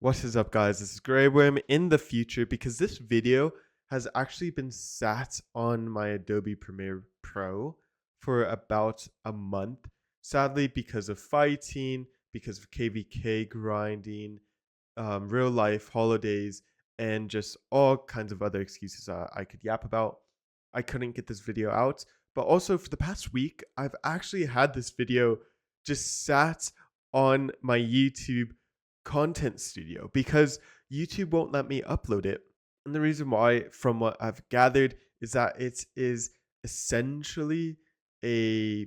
What is up, guys? This is Greyworm in the future because this video has actually been sat on my Adobe Premiere Pro for about a month. Sadly, because of fighting, because of KVK grinding, real life holidays, and just all kinds of other excuses I could yap about, I couldn't get this video out. But also, for the past week, I've actually had this video just sat on my YouTube content studio because YouTube won't let me upload it. And the reason why, from what I've gathered, is that it is essentially a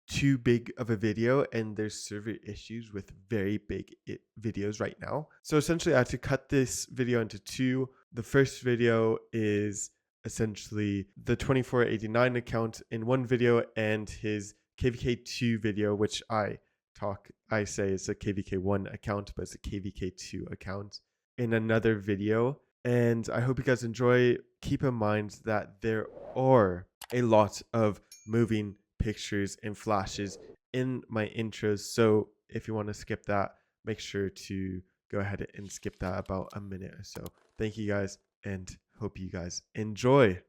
too big of a video and there's server issues with very big videos right now. So essentially I had to cut this video into two. The first video is essentially the 2489 account in one video and his KVK2 video, which I say it's a KVK1 account, but it's a KVK2 account in another video. And I hope you guys enjoy. Keep in mind that there are a lot of moving pictures and flashes in my intros. So if you want to skip that, make sure to go ahead and skip that about a minute or so. Thank you guys and hope you guys enjoy.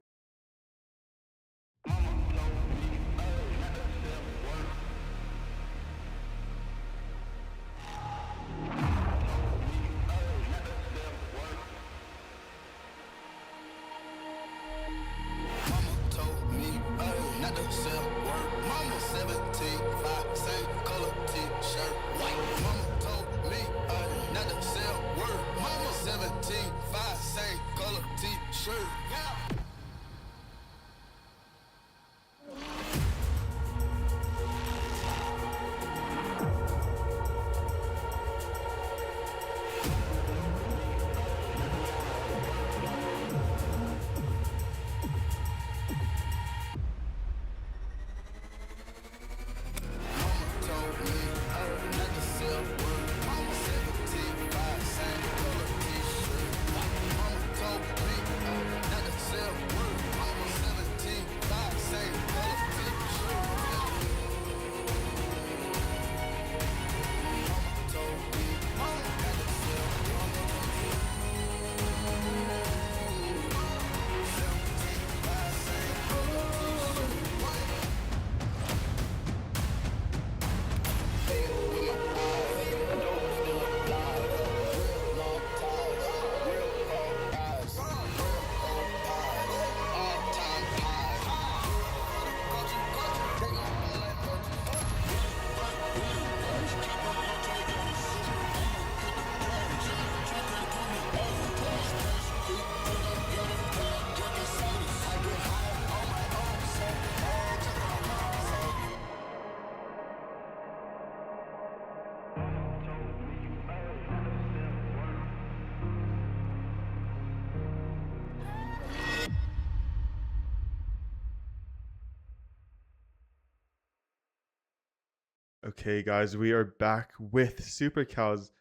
Okay, guys, we are back with SuperCow's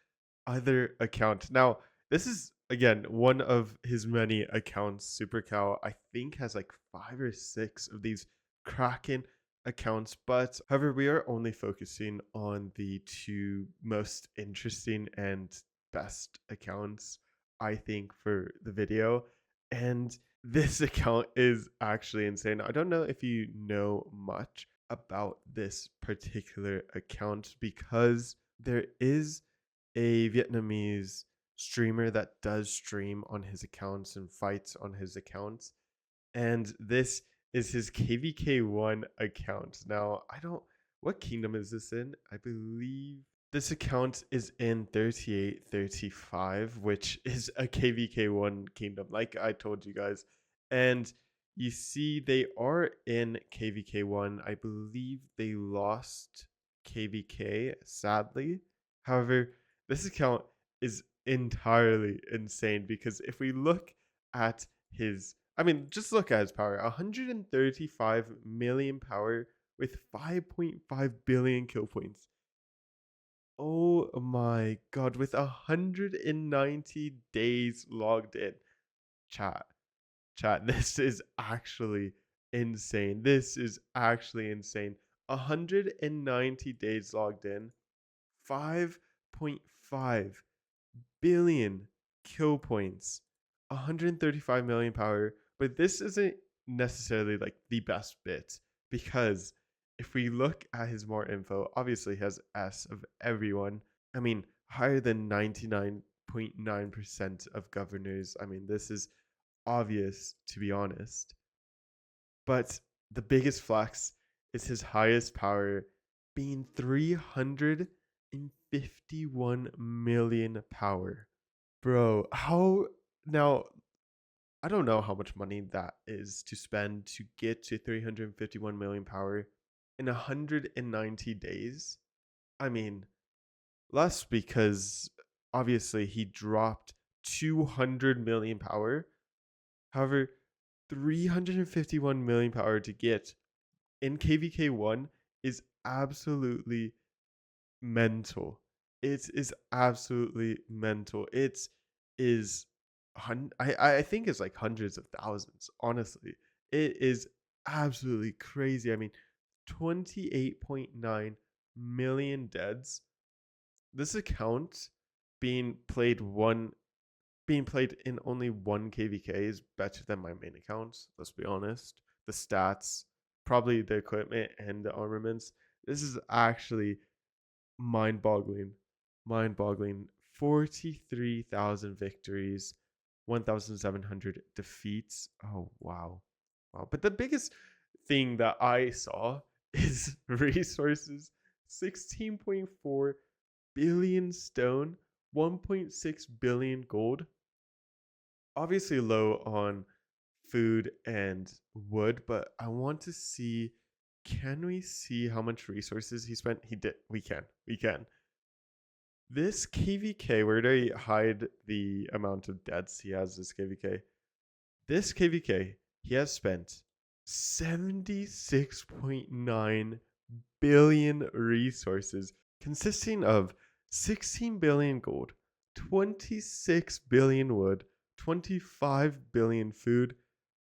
other account. Now, this is again one of his many accounts. SuperCow, I think, has like 5 or 6 of these Kraken accounts, but however, we are only focusing on the two most interesting and best accounts, I think, for the video. And this account is actually insane. I don't know if you know much about this particular account because there is a Vietnamese streamer that does stream on his accounts and fights on his accounts. And this is his KVK1 account. Now, what kingdom is this in? I believe this account is in 3835, which is a KVK1 kingdom, like I told you guys. And you see, they are in KVK1. I believe they lost KVK, sadly. However, this account is entirely insane because if we look at just look at his power 135 million power with 5.5 billion kill points. Oh my god, with 190 days logged in. Chat, this is actually insane. This is actually insane. 190 days logged in, 5.5 billion kill points, 135 million power. But this isn't necessarily like the best bit, because if we look at his more info, obviously he has S of everyone. I mean, higher than 99.9% of governors. I mean, this is obvious, to be honest. But the biggest flex is his highest power being 351 million power. Bro, how now? I don't know how much money that is to spend to get to 351 million power in 190 days. I mean, less because obviously he dropped 200 million power. However, 351 million power to get in KVK 1 is absolutely mental. It is absolutely mental. It is, I think it's like hundreds of thousands, honestly. It is absolutely crazy. I mean, 28.9 million deads. This account being played one being played in only one KVK is better than my main accounts. Let's be honest. The stats, probably the equipment and the armaments. This is actually mind boggling. Mind boggling. 43,000 victories, 1,700 defeats. Oh, wow. Wow. But the biggest thing that I saw is resources, 16.4 billion stone, 1.6 billion gold. Obviously low on food and wood, but I want to see, can we see how much resources he spent? He did. We can. We can. This KVK, where do I hide the amount of deaths he has this KVK? This KVK, he has spent 76.9 billion resources, consisting of 16 billion gold, 26 billion wood, 25 billion food,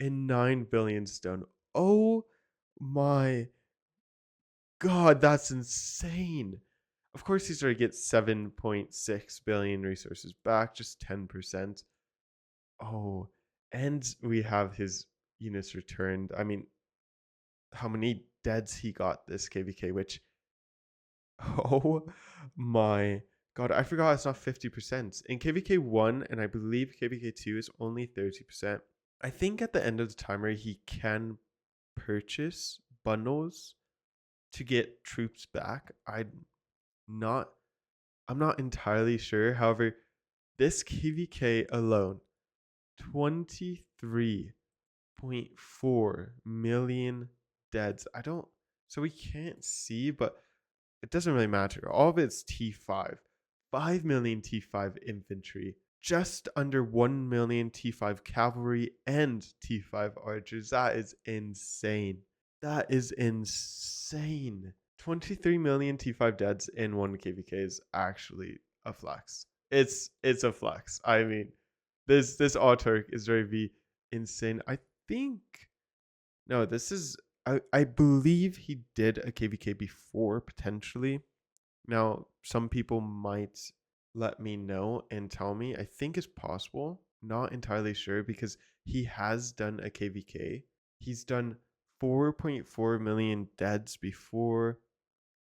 and 9 billion stone. Oh my god, that's insane. Of course, he's already get 7.6 billion resources back, just 10%. Oh, and we have his units returned. I mean, how many deads he got this KVK, which, oh my god, I forgot it's not 50%. In KVK 1 and I believe KVK 2 is only 30%. I think at the end of the timer he can purchase bundles to get troops back. Not I'm not entirely sure. However, this KVK alone, 23.4 million deads. So we can't see, but it doesn't really matter. All of it's T5. 5 million T5 infantry, just under 1 million T5 cavalry and T5 archers. That is insane. That is insane. 23 million T5 deads in 1 KVK is actually a flex. It's a flex. I mean, this autark is very be insane. I think no, this is I believe he did a KVK before potentially. Now, some people might let me know and tell me. I think it's possible. Not entirely sure because he has done a KVK. He's done 4.4 million deads before,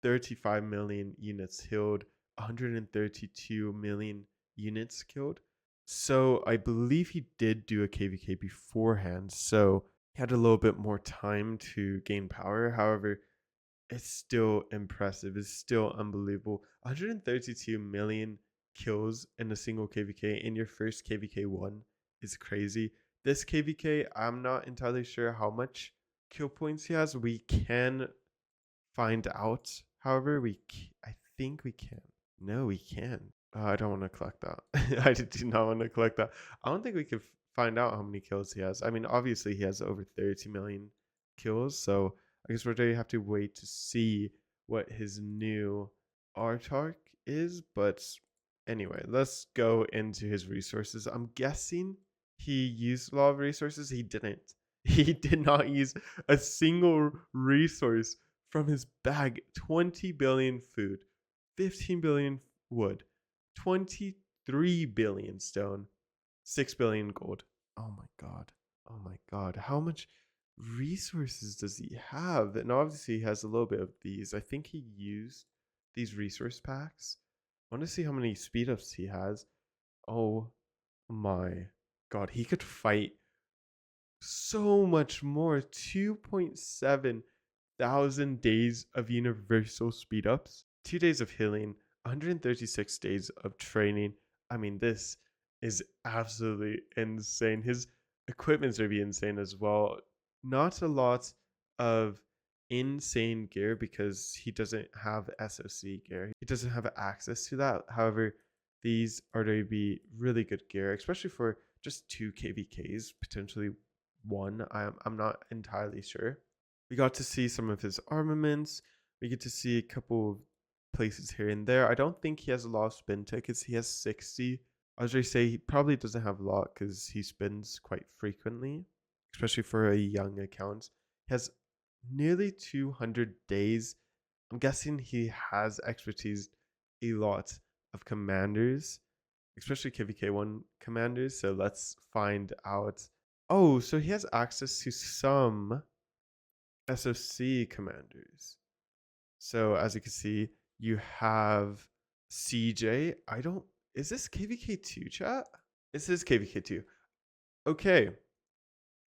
35 million units killed, 132 million units killed. So I believe he did do a KVK beforehand. So he had a little bit more time to gain power. However, it's still impressive. It's still unbelievable. 132 million kills in a single KVK in your first KVK 1 is crazy. This KVK, I'm not entirely sure how much kill points he has. We can find out. However, I think we can. No, we can. I don't want to collect that. I do not want to collect that. I don't think we could find out how many kills he has. I mean, obviously he has over 30 million kills, so I guess we're going to have to wait to see what his new Artark is. But anyway, let's go into his resources. I'm guessing he used a lot of resources. He didn't. He did not use a single resource from his bag. 20 billion food, 15 billion wood, 23 3 billion stone, 6 billion gold. Oh my god. Oh my god. How much resources does he have? And obviously he has a little bit of these. I think he used these resource packs. I want to see how many speed ups he has. Oh my god. He could fight so much more. 2.7 thousand days of universal speed ups, 2 days of healing, 136 days of training. I mean, this is absolutely insane. His equipment's gonna be insane as well. Not a lot of insane gear because he doesn't have SOC gear. He doesn't have access to that. However, these are going to be really good gear, especially for just 2 KVKs, potentially one. I'm not entirely sure. We got to see some of his armaments. We get to see a couple of places here and there. I don't think he has a lot of spin tickets. He has 60. I was going to say he probably doesn't have a lot because he spins quite frequently, especially for a young account. He has nearly 200 days. I'm guessing he has expertise a lot of commanders, especially KVK1 commanders. So let's find out. Oh, so he has access to some SOC commanders. So as you can see, you have CJ. I don't. Is this KVK2 chat? This is KVK2. Okay.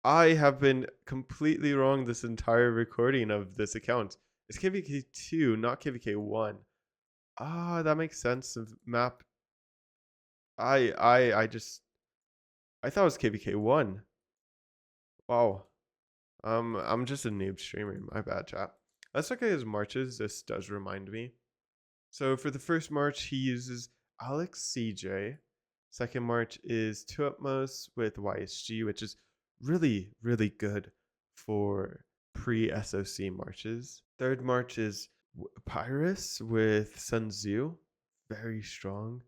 I have been completely wrong this entire recording of this account. It's KVK2, not KVK1. Ah, that makes sense. Of map. I thought it was KVK1. Wow. I'm just a noob streamer. My bad, chat. Let's look at his marches. This does remind me. So for the first march, he uses Alex CJ. Second march is Two Utmost with YSG, which is really, really good for pre-SOC marches. Third march is Pyrus with Sun Tzu. Very strong.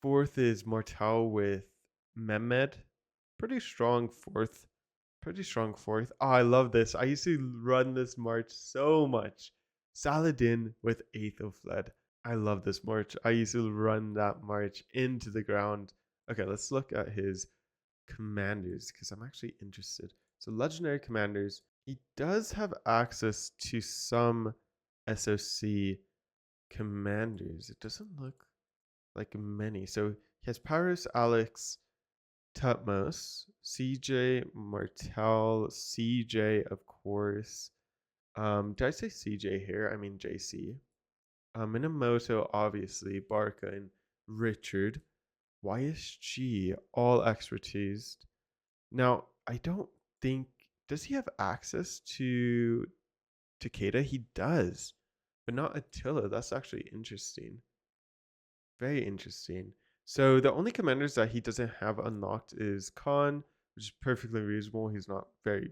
Fourth is Mortal with Mehmed. Pretty strong fourth. Pretty strong fourth. Oh, I love this. I used to run this march so much. Saladin with Eighth of Fled. I love this march. I used to run that march into the ground. Okay, let's look at his commanders because I'm actually interested. So, legendary commanders. He does have access to some SOC commanders. It doesn't look like many. So, he has Paris, Alex, Tutmos, CJ, Martel, CJ, of course. Did I say CJ here? I mean JC. Minamoto, obviously, Barca and Richard. YSG, all expertise. Now, I don't think, does he have access to Takeda? He does, but not Attila. That's actually interesting. Very interesting. So the only commanders that he doesn't have unlocked is Khan, which is perfectly reasonable. He's not very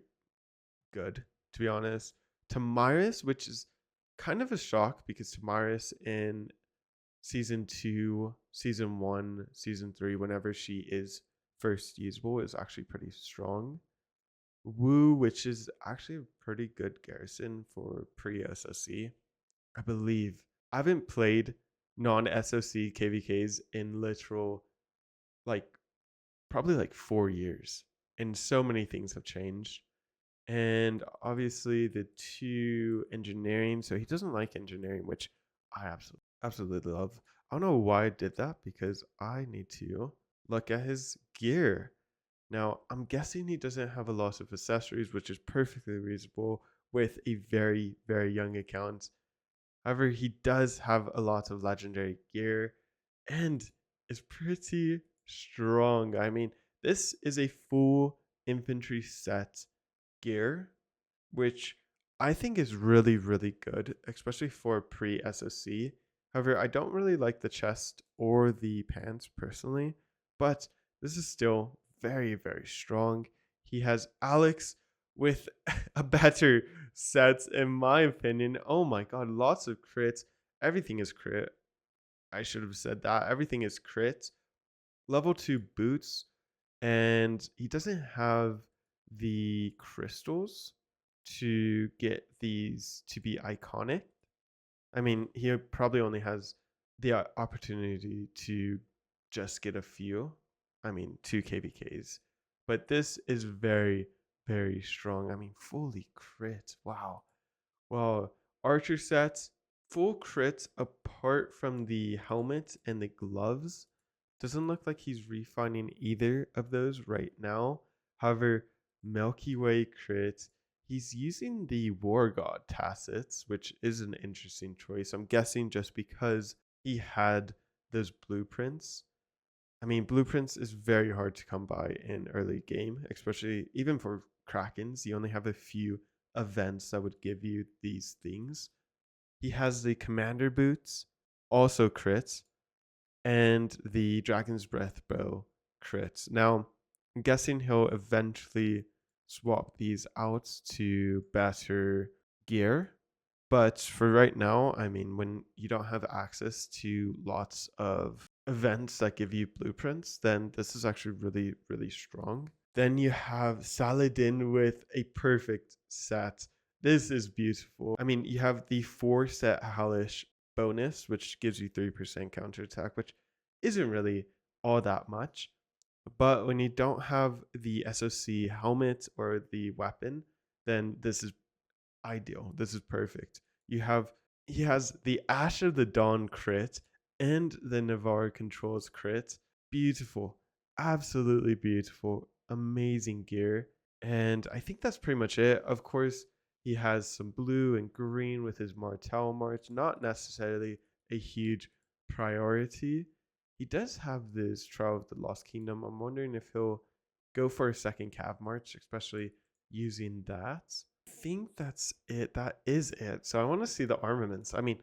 good, to be honest. Tamaris, which is kind of a shock because Tamaris in season 2, season 1, season 3, whenever she is first usable, is actually pretty strong. Wu, which is actually a pretty good garrison for pre-SSC, I believe. I haven't played non-SOC KVKs in literal, like, probably like 4 years. And so many things have changed. And obviously the 2 engineering. So he doesn't like engineering, which I absolutely love. I don't know why I did that because I need to look at his gear. Now, I'm guessing he doesn't have a lot of accessories, which is perfectly reasonable with a very, very young account. However, he does have a lot of legendary gear and is pretty strong. I mean, this is a full infantry set gear, which I think is really, really good, especially for pre SOC. However, I don't really like the chest or the pants personally, but this is still very, very strong. He has Alex with a better set, in my opinion. Oh my god, lots of crits. Everything is crit. I should have said that. Everything is crit. Level 2 boots, and he doesn't have the crystals to get these to be iconic. I mean, he probably only has the opportunity to just get a few. I mean, 2 KVKs. But this is very, very strong. I mean, fully crit. Wow. Well, archer sets, full crits apart from the helmet and the gloves. Doesn't look like he's refining either of those right now. However, Milky Way crit. He's using the War God Tacits, which is an interesting choice. I'm guessing just because he had those blueprints. I mean, blueprints is very hard to come by in early game, especially even for Krakens. You only have a few events that would give you these things. He has the Commander Boots, also crits, and the Dragon's Breath Bow crits. Now, I'm guessing he'll eventually swap these out to better gear. But for right now, I mean, when you don't have access to lots of events that give you blueprints, then this is actually really, really strong. Then you have Saladin with a perfect set. This is beautiful. I mean, you have the 4-set Hellish bonus, which gives you 3% counterattack, which isn't really all that much. But when you don't have the SOC helmet or the weapon, then this is ideal. This is perfect. He has the Ash of the Dawn crit and the Navarre controls crit. Beautiful. Absolutely beautiful. Amazing gear. And I think that's pretty much it. Of course, he has some blue and green with his Martel March. Not necessarily a huge priority. He does have this Trial of the Lost Kingdom. I'm wondering if he'll go for a second Cav March, especially using that. I think that's it. That is it. So I want to see the armaments. I mean,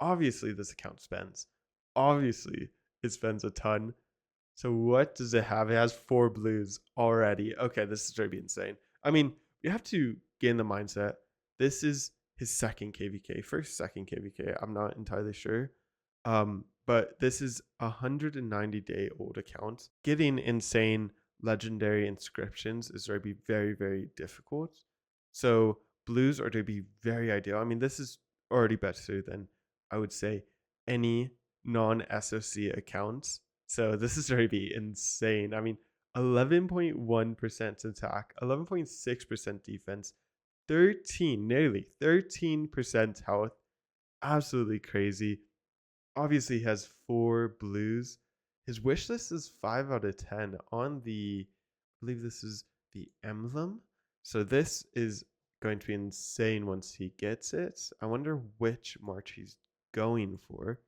obviously this account spends. Obviously it spends a ton. So what does it have? It has 4 blues already. Okay, this is going to be insane. I mean, we have to get in the mindset. This is his second KVK. First, second KVK. I'm not entirely sure. But this is a 190-day old account. Getting insane legendary inscriptions is going to be very, very difficult. So blues are to be very ideal. I mean, this is already better than I would say any non-SOC accounts. So this is going to be insane. I mean, 11.1% attack, 11.6% defense, nearly 13% health. Absolutely crazy. Obviously, he has 4 blues. His wish list is 5 out of 10 on the, I believe this is the emblem. So this is going to be insane once he gets it. I wonder which march he's going for.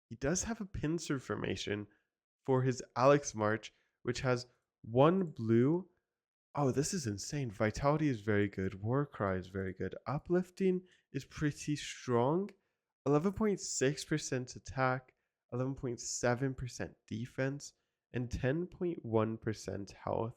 He does have a pincer formation for his Alex March, which has 1 blue. Oh, this is insane. Vitality is very good. Warcry is very good. Uplifting is pretty strong. 11.6% attack, 11.7% defense, and 10.1% health.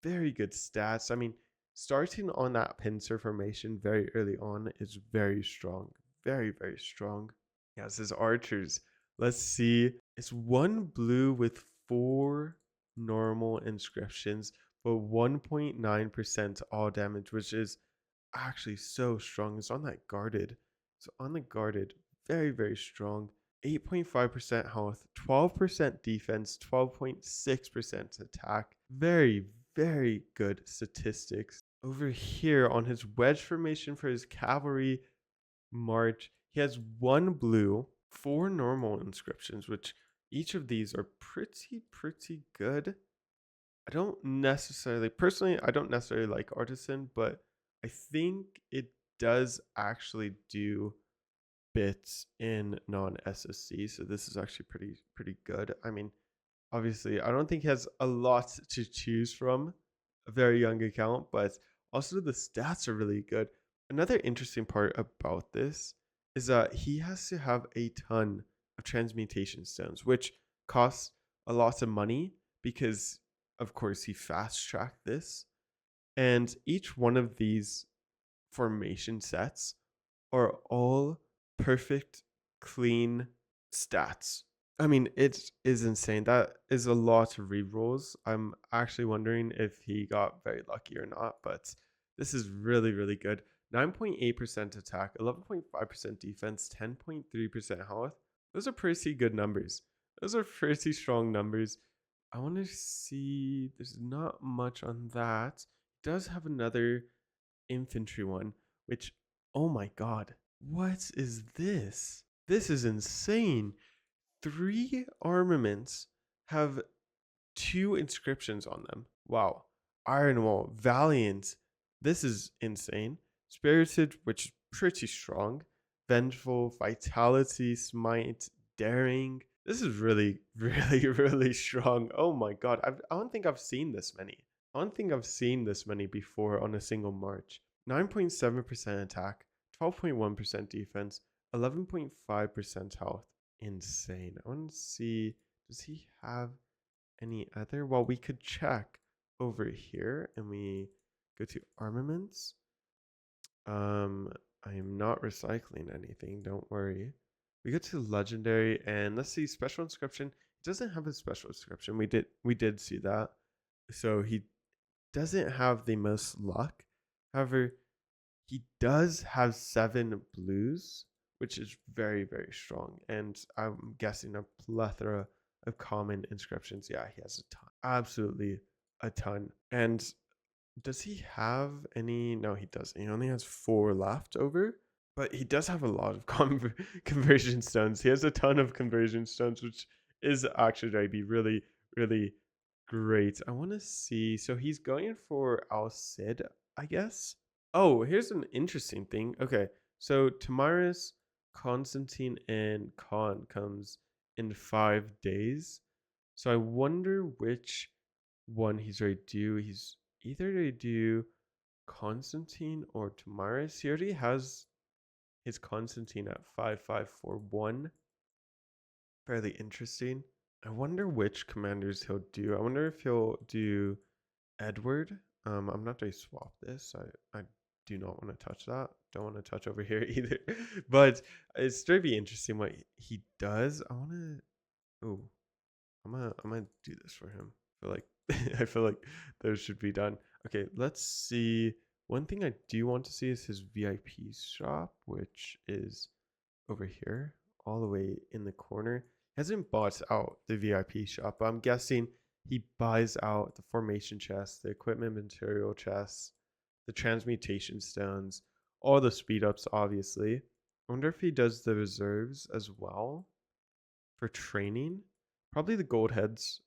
Very good stats. I mean, starting on that pincer formation very early on is very strong. Very, very strong. Yeah, this is archers. Let's see. It's 1 blue with 4 normal inscriptions, but 1.9% all damage, which is actually so strong. It's on that guarded. So on the guarded, very, very strong. 8.5% health, 12% defense, 12.6% attack. Very, very good statistics. Over here on his wedge formation for his cavalry march, he has 1 blue, 4 normal inscriptions, which each of these are pretty good. I don't necessarily like artisan, but I think it does actually do bits in non-SSC, so this is actually pretty good. I mean, obviously, I don't think he has a lot to choose from, a very young account, but also the stats are really good. Another interesting part about this is that he has to have a ton of transmutation stones, which costs a lot of money because, of course, he fast tracked this. And each one of these formation sets are all perfect, clean stats. I mean, it is insane. That is a lot of rerolls. I'm actually wondering if he got very lucky or not, but this is really, really good. 9.8% attack, 11.5% defense, 10.3% health. Those are pretty good numbers. Those are pretty strong numbers. I want to see. There's not much on that. It does have another infantry one, which, oh my god, what is this? This is insane. 3 armaments have 2 inscriptions on them. Wow. Iron Wall, Valiant. This is insane. Spirited, which is pretty strong. Vengeful, Vitality, Smite, Daring. This is really, really, really strong. Oh my god. I don't think I've seen this many. I don't think I've seen this many before on a single march. 9.7% attack, 12.1% defense, 11.5% health. Insane. I want to see, does he have any other? Well, we could check over here and we go to armaments. I am not recycling anything, don't worry. We go to legendary and let's see special inscription. It doesn't have a special inscription. We did see that. So he doesn't have the most luck. However, he does have 7 blues, which is very, very strong. And I'm guessing a plethora of common inscriptions. Yeah, he has a ton. Absolutely a ton. And does he have any? No, he doesn't. He only has 4 left over. But he does have a lot of conversion stones. He has a ton of conversion stones, which is actually going to be really, really great. I want to see. So he's going for Al Cid, I guess. Oh, here's an interesting thing. Okay, so Tamaris, Constantine, and Khan comes in 5 days. So I wonder which one he's ready to do. He's either ready to do Constantine or Tamaris. He already has his Constantine at 5541. Fairly interesting. I wonder which commanders he'll do. I wonder if he'll do Edward. I'm not going to swap this. I do not want to touch that. Don't want to touch over here either. But it's going to be interesting what he does. I want to. Oh, I'm gonna do this for him. I feel like I feel like those should be done. Okay, let's see. One thing I do want to see is his VIP shop, which is over here, all the way in the corner. He hasn't bought out the VIP shop, but I'm guessing he buys out the formation chest, the equipment material chests, the transmutation stones, all the speed ups, obviously. I wonder if he does the reserves as well for training. Probably the gold heads.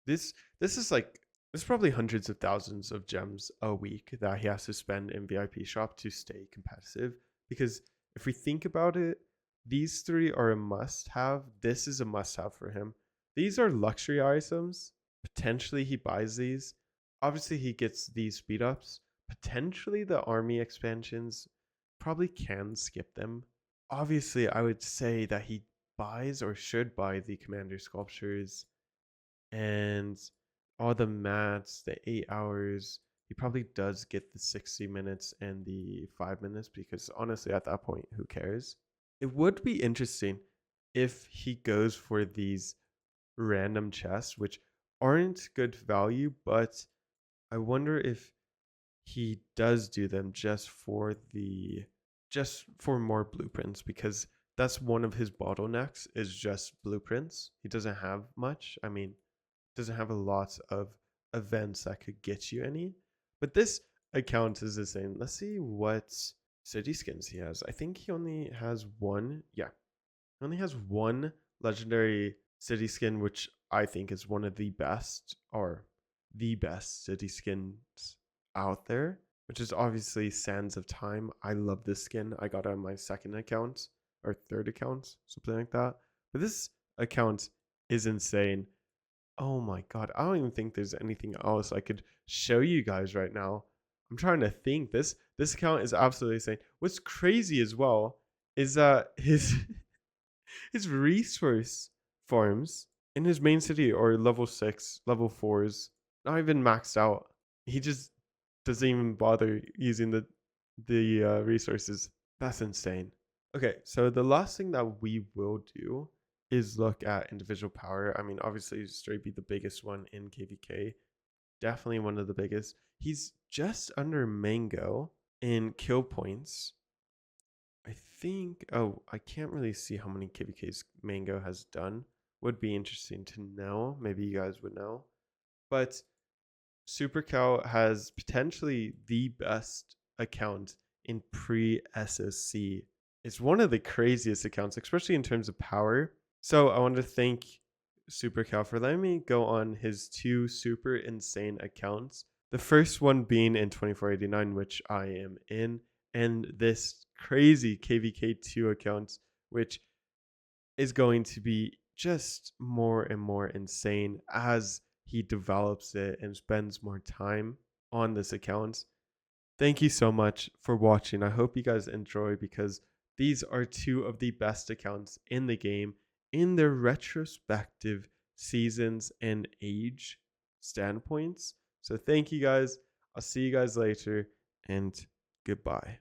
This is like there's probably hundreds of thousands of gems a week that he has to spend in VIP shop to stay competitive. Because if we think about it, these 3 are a must have. This is a must have for him. These are luxury items. Potentially he buys these. Obviously he gets these speed ups. Potentially the army expansions. Probably can skip them. Obviously I would say that he buys or should buy the commander sculptures and all the mats, the 8 hours. He probably does get the 60 minutes and the 5 minutes because honestly, at that point, who cares? It would be interesting if he goes for these random chests, which aren't good value, but I wonder if he does do them just for more blueprints because that's one of his bottlenecks is just blueprints. He doesn't have much. I mean, doesn't have a lot of events that could get you any. But this account is the same. Let's see what city skins he has. I think he only has one. Yeah, he only has one legendary city skin, which I think is one of the best or the best city skins out there, which is obviously Sands of Time. I love this skin. I got it on my second account or third account, something like that. But this account is insane. Oh my god, I don't even think there's anything else I could show you guys right now. I'm trying to think. This account is absolutely insane. What's crazy as well is that his his resource farms in his main city are level 6, level 4s, not even maxed out. He just doesn't even bother using the resources. That's insane. Okay, so the last thing that we will do is look at individual power. I mean, obviously, Stray be the biggest one in KVK. Definitely one of the biggest. He's just under Mango in kill points. I think, oh, I can't really see how many KVKs Mango has done. would be interesting to know. Maybe you guys would know. But SuperCow has potentially the best account in pre SSC. It's one of the craziest accounts, especially in terms of power. So I want to thank SuperCow for letting me go on his two super insane accounts. The first one being in 2489, which I am in, and this crazy KVK2 account, which is going to be just more and more insane as he develops it and spends more time on this account. Thank you so much for watching. I hope you guys enjoy because these are two of the best accounts in the game in their retrospective seasons and age standpoints. So thank you guys. I'll see you guys later and goodbye.